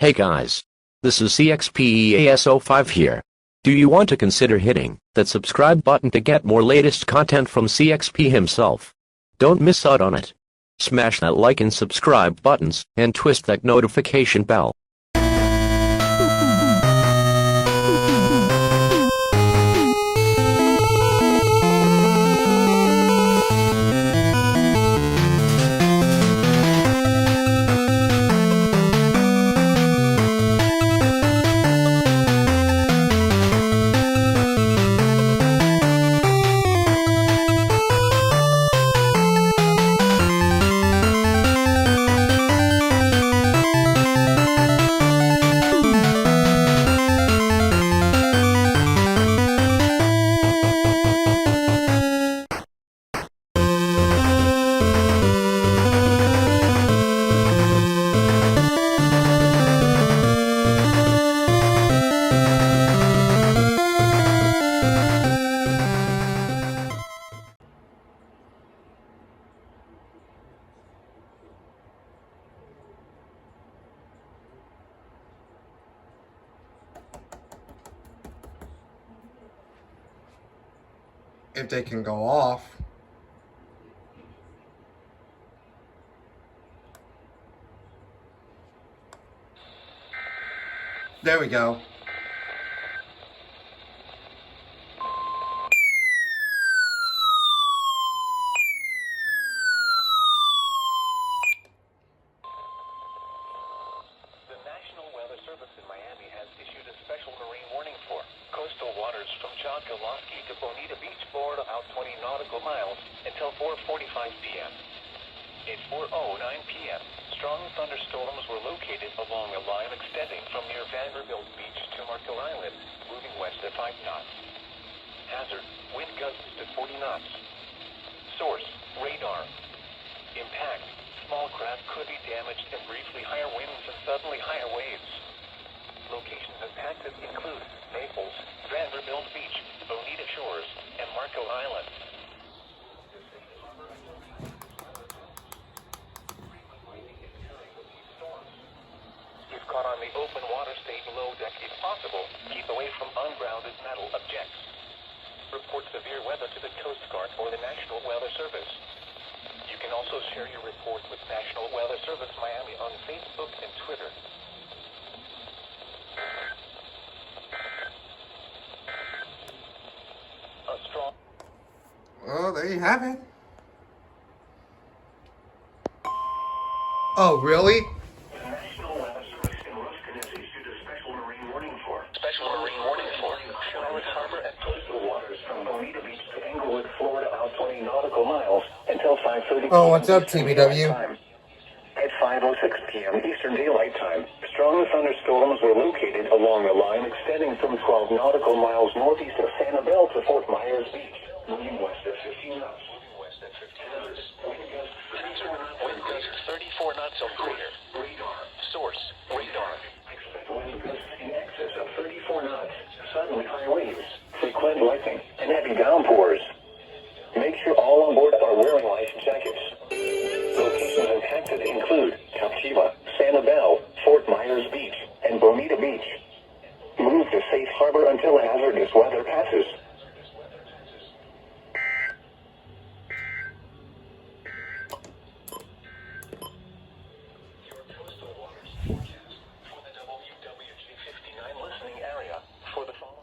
Hey guys. This is CXPEAS05 here. Do you want to consider hitting that subscribe button to get more latest content from CXP himself? Don't miss out on it. Smash that like and subscribe buttons and twist that notification bell. If they can go off. There we go. The National Weather Service in Miami has issued a special marine warning for coastal waters from Chocoloskee to Bonita Beach, Florida, out 20 nautical miles until 4:45 p.m. At 4:09 p.m., strong thunderstorms were located along a line extending from near Vanderbilt Beach to Marco Island, moving west at 5 knots. Hazard, wind gusts to 40 knots. Source, radar. Impact, small craft could be damaged and briefly higher winds and suddenly higher waves. Locations impacted include Naples, Vanderbilt Beach, Bonita Shores, and Marco Island. If caught on the open water, stay below deck if possible. Keep away from ungrounded metal objects. Report severe weather to the Coast Guard or the National Weather Service. You can also share your report with National Weather Service Miami on Facebook and Twitter. A strong... Well, there you have it. Oh, really? The National Weather Service in Ruskin has issued a special marine warning for Charlotte Harbor and coastal waters from Bonita Beach to Englewood, Florida, out 20 nautical miles until 5:30 p.m. Oh, what's up, TBW? At 5:06 p.m. Eastern Daylight Time, strong thunderstorms were located along a line extending from 12 nautical miles northeast of Sanibel to Fort Myers Beach, moving west at 15 knots. Wind gusts 34 knots on clear. Radar. Source, radar. Expect wind gusts in excess of 34 knots, suddenly high waves, frequent lightning, and heavy downpours. Make sure all on board are wearing life jackets. Locations impacted include Captiva, Sanibel, Fort Myers Beach, and Bonita Beach. Move to safe harbor until hazardous weather passes. Your coastal waters forecast for the WWG59 listening area for the following.